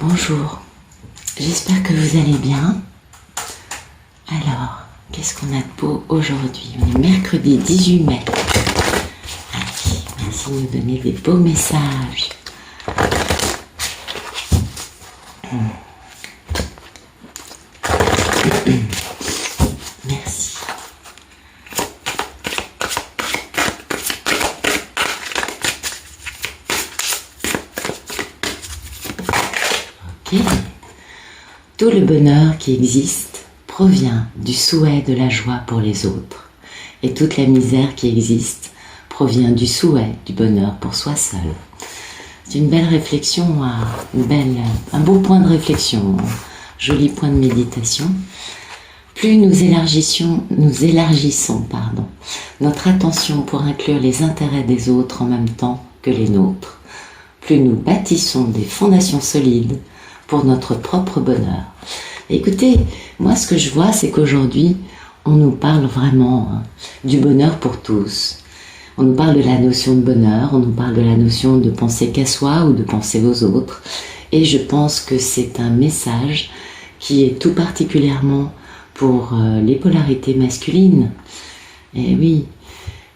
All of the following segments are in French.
Bonjour, j'espère que vous allez bien. Alors, qu'est-ce qu'on a de beau aujourd'hui? On est mercredi 18 mai. Allez, merci de nous donner des beaux messages. Merci. Ok. Tout le bonheur qui existe provient du souhait de la joie pour les autres. Et toute la misère qui existe provient du souhait du bonheur pour soi seul. C'est une belle réflexion, un beau point de réflexion, un joli point de méditation. Plus nous élargissons notre attention pour inclure les intérêts des autres en même temps que les nôtres, plus nous bâtissons des fondations solides pour notre propre bonheur. Écoutez, moi ce que je vois, c'est qu'aujourd'hui, on nous parle vraiment du bonheur pour tous. On nous parle de la notion de bonheur, on nous parle de la notion de penser qu'à soi ou de penser aux autres. Et je pense que c'est un message qui est tout particulièrement pour les polarités masculines. Et oui,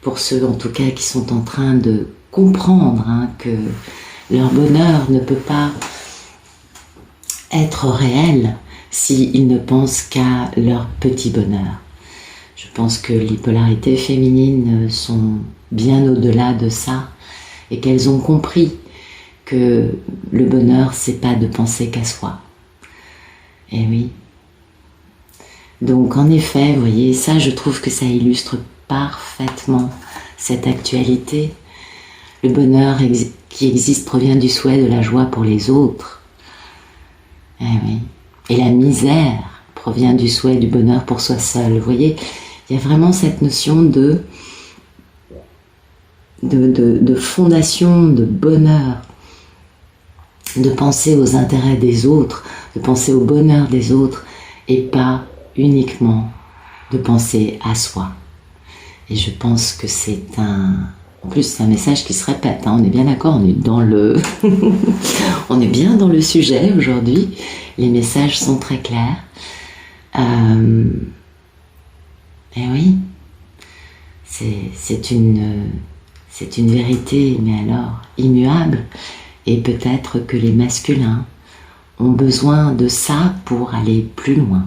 pour ceux en tout cas qui sont en train de comprendre que leur bonheur ne peut pas être réel s'ils ne pensent qu'à leur petit bonheur. Je pense que les polarités féminines sont bien au-delà de ça et qu'elles ont compris que le bonheur, c'est pas de penser qu'à soi. Et oui. Donc en effet, vous voyez, ça je trouve que ça illustre parfaitement cette actualité. Le bonheur qui existe provient du souhait de la joie pour les autres. Eh oui. Et la misère provient du souhait du bonheur pour soi seul. Vous voyez, il y a vraiment cette notion de fondation, de bonheur, de penser aux intérêts des autres, de penser au bonheur des autres, et pas uniquement de penser à soi. Et je pense que c'est en plus, c'est un message qui se répète, on est bien d'accord, on est on est bien dans le sujet aujourd'hui, les messages sont très clairs. Et oui, c'est une vérité, mais alors immuable, et peut-être que les masculins ont besoin de ça pour aller plus loin.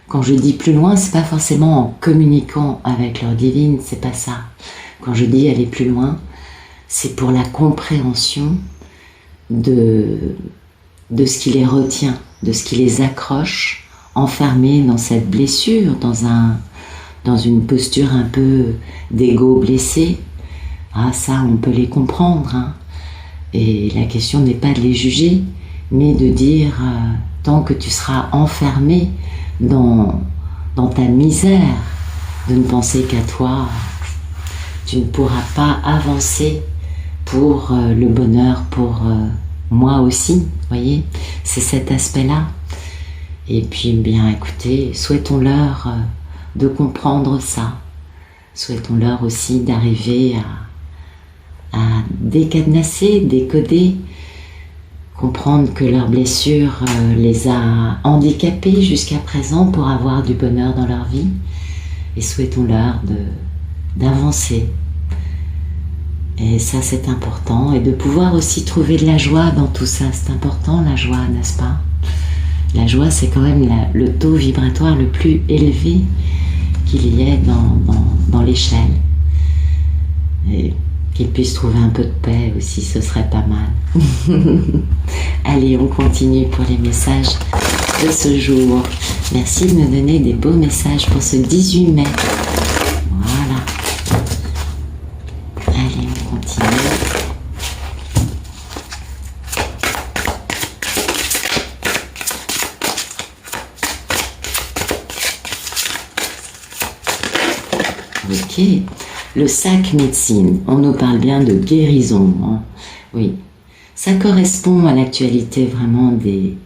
Quand je dis plus loin, c'est pas forcément en communiquant avec leur divine, c'est pas ça. Quand je dis aller plus loin, c'est pour la compréhension de ce qui les retient, de ce qui les accroche, enfermés dans cette blessure, dans une posture un peu d'ego blessé. Ah ça, on peut les comprendre. Et la question n'est pas de les juger, mais de dire, tant que tu seras enfermé dans ta misère, de ne penser qu'à toi, tu ne pourras pas avancer pour le bonheur, pour moi aussi, voyez, c'est cet aspect-là. Et puis, bien écoutez, souhaitons-leur de comprendre ça. Souhaitons-leur aussi d'arriver à décadenasser, décoder, comprendre que leur blessure les a handicapés jusqu'à présent pour avoir du bonheur dans leur vie. Et souhaitons-leur d'avancer. Et ça, c'est important. Et de pouvoir aussi trouver de la joie dans tout ça. C'est important, la joie, n'est-ce pas? La joie, c'est quand même le taux vibratoire le plus élevé qu'il y ait dans l'échelle. Et qu'ils puissent trouver un peu de paix aussi, ce serait pas mal. Allez, on continue pour les messages de ce jour. Merci de me donner des beaux messages pour ce 18 mai. Voilà. Allez, on continue. Ok. Le sac médecine, on nous parle bien de guérison. Oui. Ça correspond à l'actualité vraiment des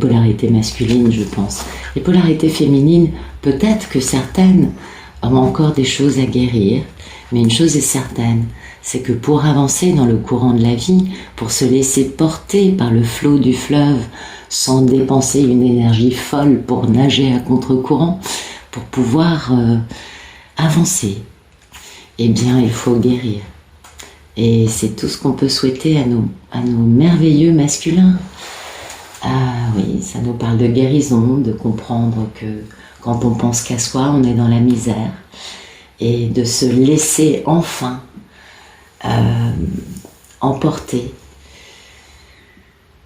polarités masculines, je pense. Les polarités féminines, peut-être que certaines On a encore des choses à guérir, mais une chose est certaine, c'est que pour avancer dans le courant de la vie, pour se laisser porter par le flot du fleuve, sans dépenser une énergie folle pour nager à contre-courant, pour pouvoir avancer, eh bien il faut guérir. Et c'est tout ce qu'on peut souhaiter à nos merveilleux masculins. Ah oui, ça nous parle de guérison, de comprendre que quand on pense qu'à soi, on est dans la misère, et de se laisser enfin emporter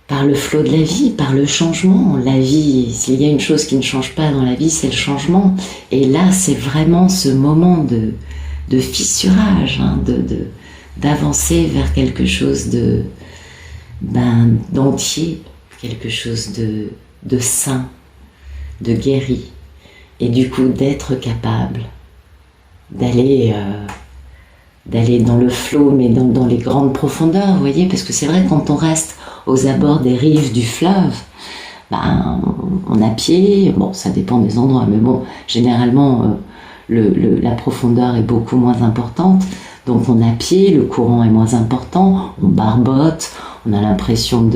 par le flot de la vie, par le changement. La vie, s'il y a une chose qui ne change pas dans la vie, c'est le changement. Et là, c'est vraiment ce moment de fissurage, hein, d'avancer vers quelque chose d'entier, quelque chose de sain, de guéri. Et du coup, d'être capable d'aller dans le flot, mais dans les grandes profondeurs, vous voyez, parce que c'est vrai, quand on reste aux abords des rives du fleuve, on a pied, bon, ça dépend des endroits, mais bon, généralement, la profondeur est beaucoup moins importante, donc on a pied, le courant est moins important, on barbote, on a l'impression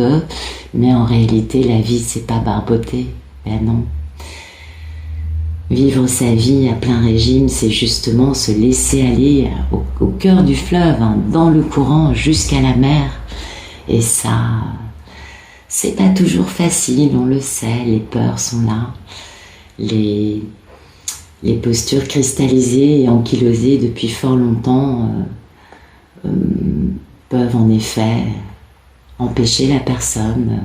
mais en réalité, la vie, c'est pas barboter, ben non. Vivre sa vie à plein régime, c'est justement se laisser aller au cœur du fleuve, hein, dans le courant jusqu'à la mer. Et ça, c'est pas toujours facile, on le sait, les peurs sont là. Les postures cristallisées et ankylosées depuis fort longtemps peuvent en effet empêcher la personne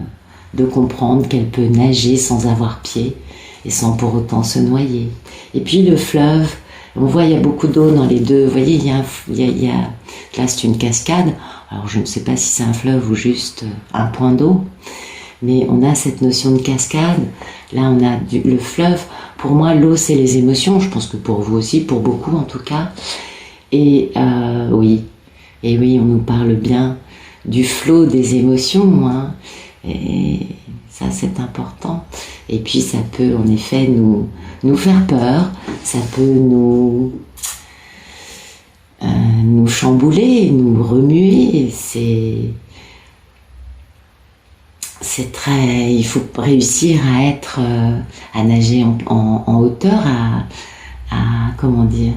de comprendre qu'elle peut nager sans avoir pied et sans pour autant se noyer. Et puis le fleuve, on voit il y a beaucoup d'eau dans les deux, vous voyez, là c'est une cascade, alors je ne sais pas si c'est un fleuve ou juste un point d'eau, mais on a cette notion de cascade, là on a le fleuve, pour moi l'eau c'est les émotions, je pense que pour vous aussi, pour beaucoup en tout cas, et oui, on nous parle bien du flot des émotions, hein, et ça c'est important. Et puis ça peut en effet nous faire peur, ça peut nous chambouler, nous remuer. C'est très, il faut réussir à être, à nager en hauteur, comment dire,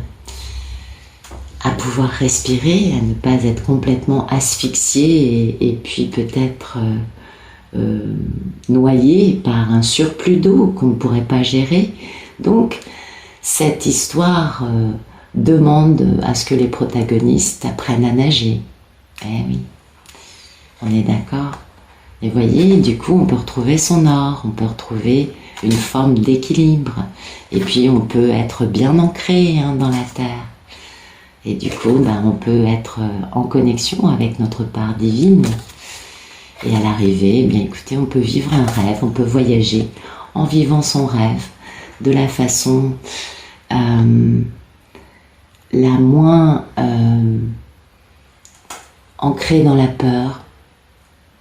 à pouvoir respirer, à ne pas être complètement asphyxié et puis peut-être noyé par un surplus d'eau qu'on ne pourrait pas gérer. Donc cette histoire demande à ce que les protagonistes apprennent à nager. Eh oui, on est d'accord. Et vous voyez, du coup on peut retrouver son or, on peut retrouver une forme d'équilibre, et puis on peut être bien ancré, hein, dans la terre. Et du coup, on peut être en connexion avec notre part divine. Et à l'arrivée, eh bien écoutez, on peut vivre un rêve, on peut voyager en vivant son rêve de la façon la moins ancrée dans la peur.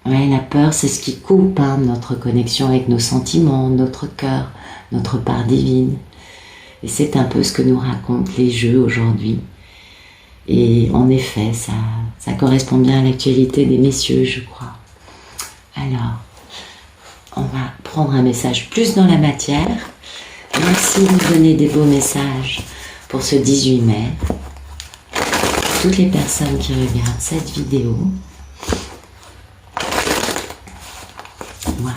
Ouais, la peur, c'est ce qui coupe, hein, notre connexion avec nos sentiments, notre cœur, notre part divine. Et c'est un peu ce que nous racontent les jeux aujourd'hui. Et en effet, ça correspond bien à l'actualité des messieurs, je crois. Alors, on va prendre un message plus dans la matière. Merci de nous donner des beaux messages pour ce 18 mai. Toutes les personnes qui regardent cette vidéo. Voilà.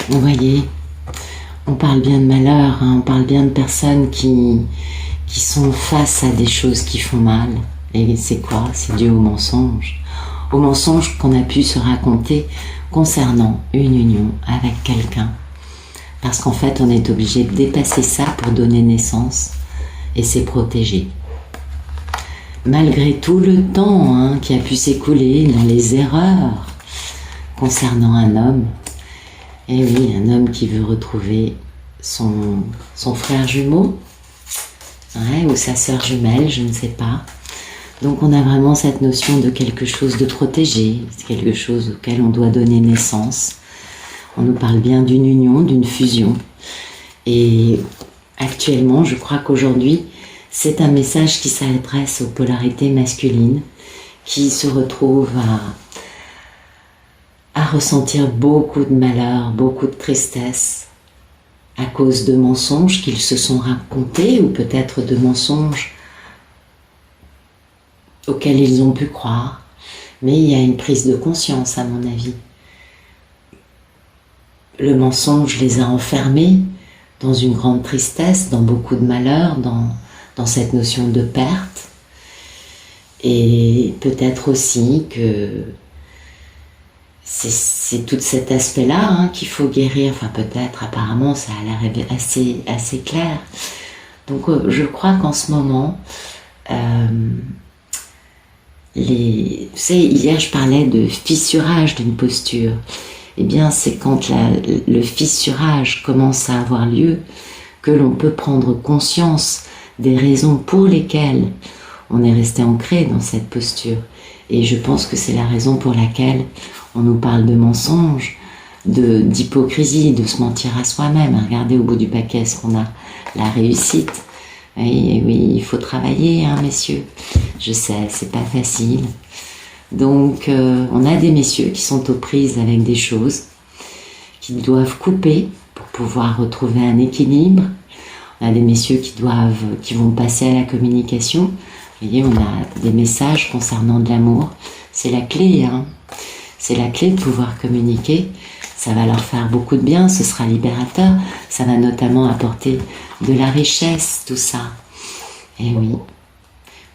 Vous voyez, on parle bien de malheur, hein, on parle bien de personnes qui sont face à des choses qui font mal. Et c'est quoi? C'est dû au mensonge. Au mensonge qu'on a pu se raconter concernant une union avec quelqu'un. Parce qu'en fait, on est obligé de dépasser ça pour donner naissance et c'est protégé. Malgré tout le temps, hein, qui a pu s'écouler dans les erreurs concernant un homme, et oui, un homme qui veut retrouver son frère jumeau, ouais, ou sa sœur jumelle, je ne sais pas. Donc on a vraiment cette notion de quelque chose de protégé, quelque chose auquel on doit donner naissance. On nous parle bien d'une union, d'une fusion. Et actuellement, je crois qu'aujourd'hui, c'est un message qui s'adresse aux polarités masculines, qui se retrouvent à ressentir beaucoup de malheur, beaucoup de tristesse, à cause de mensonges qu'ils se sont racontés, ou peut-être de mensonges auxquels ils ont pu croire. Mais il y a une prise de conscience, à mon avis. Le mensonge les a enfermés dans une grande tristesse, dans beaucoup de malheur, dans cette notion de perte. Et peut-être aussi que c'est tout cet aspect-là qu'il faut guérir. Enfin peut-être, apparemment ça a l'air assez clair. Donc je crois qu'en ce moment, vous savez, hier je parlais de fissurage d'une posture. Eh bien c'est quand le fissurage commence à avoir lieu que l'on peut prendre conscience des raisons pour lesquelles on est resté ancré dans cette posture. Et je pense que c'est la raison pour laquelle on nous parle de mensonges, d'hypocrisie, de se mentir à soi-même. Regardez au bout du paquet ce qu'on a, la réussite. Oui, il faut travailler, messieurs. Je sais, c'est pas facile. Donc, on a des messieurs qui sont aux prises avec des choses, qui doivent couper pour pouvoir retrouver un équilibre. On a des messieurs qui vont passer à la communication. Vous voyez, on a des messages concernant de l'amour. C'est la clé, C'est la clé de pouvoir communiquer. Ça va leur faire beaucoup de bien, ce sera libérateur. Ça va notamment apporter de la richesse, tout ça. Et oui,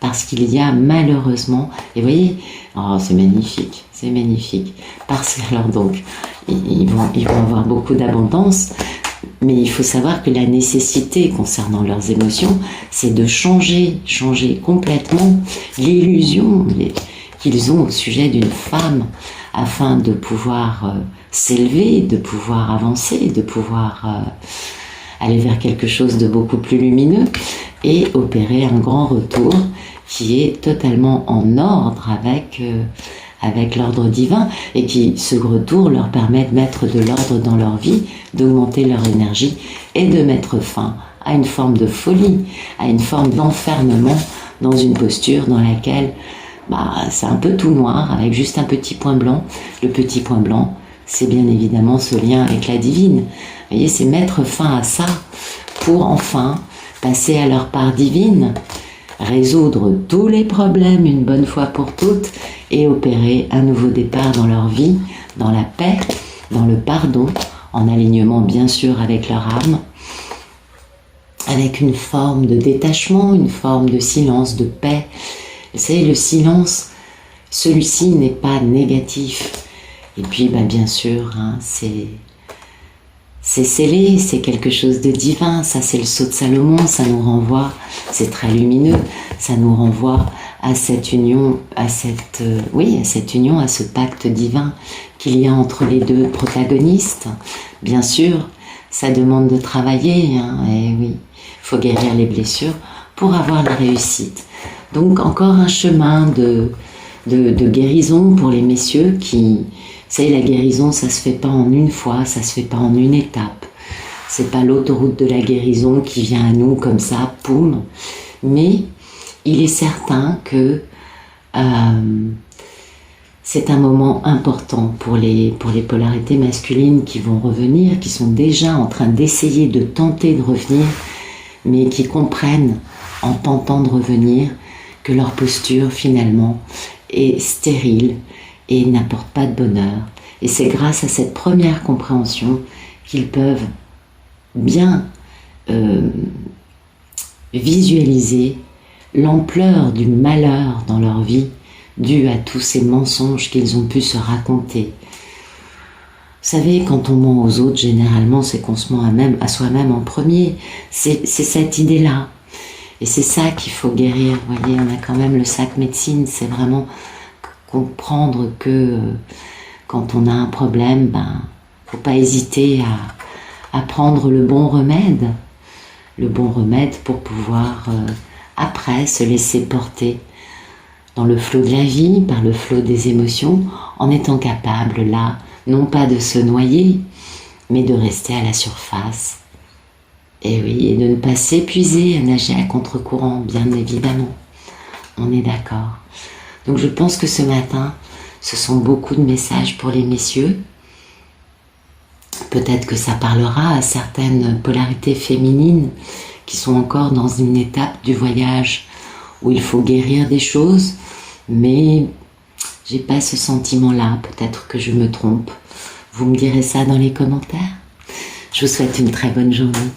parce qu'il y a malheureusement, et vous voyez, oh c'est magnifique, parce que alors donc, ils vont avoir beaucoup d'abondance, mais il faut savoir que la nécessité concernant leurs émotions, c'est de changer complètement l'illusion qu'ils ont au sujet d'une femme, afin de pouvoir s'élever, de pouvoir avancer, de pouvoir aller vers quelque chose de beaucoup plus lumineux et opérer un grand retour qui est totalement en ordre avec l'ordre divin et qui, ce retour, leur permet de mettre de l'ordre dans leur vie, d'augmenter leur énergie et de mettre fin à une forme de folie, à une forme d'enfermement dans une posture dans laquelle c'est un peu tout noir avec juste un petit point blanc. Le petit point blanc, c'est bien évidemment ce lien avec la divine. Vous voyez, c'est mettre fin à ça pour enfin passer à leur part divine, résoudre tous les problèmes une bonne fois pour toutes et opérer un nouveau départ dans leur vie, dans la paix, dans le pardon, en alignement bien sûr avec leur âme, avec une forme de détachement, une forme de silence, de paix. Vous savez, le silence, celui-ci n'est pas négatif. Et puis, bien sûr, c'est scellé, c'est quelque chose de divin. Ça, c'est le sceau de Salomon. Ça nous renvoie, c'est très lumineux. Ça nous renvoie à cette union, à cette union, à ce pacte divin qu'il y a entre les deux protagonistes. Bien sûr, ça demande de travailler. Et oui, il faut guérir les blessures pour avoir la réussite. Donc encore un chemin de guérison pour les messieurs qui, vous savez, la guérison ça se fait pas en une fois, ça se fait pas en une étape. C'est pas l'autoroute de la guérison qui vient à nous comme ça, poum. Mais il est certain que c'est un moment important pour les polarités masculines qui vont revenir, qui sont déjà en train d'essayer de tenter de revenir, mais qui comprennent en tentant de revenir que leur posture finalement est stérile et n'apporte pas de bonheur. Et c'est grâce à cette première compréhension qu'ils peuvent bien visualiser l'ampleur du malheur dans leur vie dû à tous ces mensonges qu'ils ont pu se raconter. Vous savez, quand on ment aux autres, généralement, c'est qu'on se ment à soi-même en premier. C'est cette idée-là. Et c'est ça qu'il faut guérir. Vous voyez, on a quand même le sac médecine. C'est vraiment comprendre que quand on a un problème, faut pas hésiter à prendre le bon remède. Le bon remède pour pouvoir, après, se laisser porter dans le flot de la vie, par le flot des émotions, en étant capable là, non pas de se noyer, mais de rester à la surface. Et oui, et de ne pas s'épuiser à nager à contre-courant, bien évidemment. On est d'accord. Donc je pense que ce matin, ce sont beaucoup de messages pour les messieurs. Peut-être que ça parlera à certaines polarités féminines qui sont encore dans une étape du voyage où il faut guérir des choses, mais j'ai pas ce sentiment-là. Peut-être que je me trompe. Vous me direz ça dans les commentaires. Je vous souhaite une très bonne journée.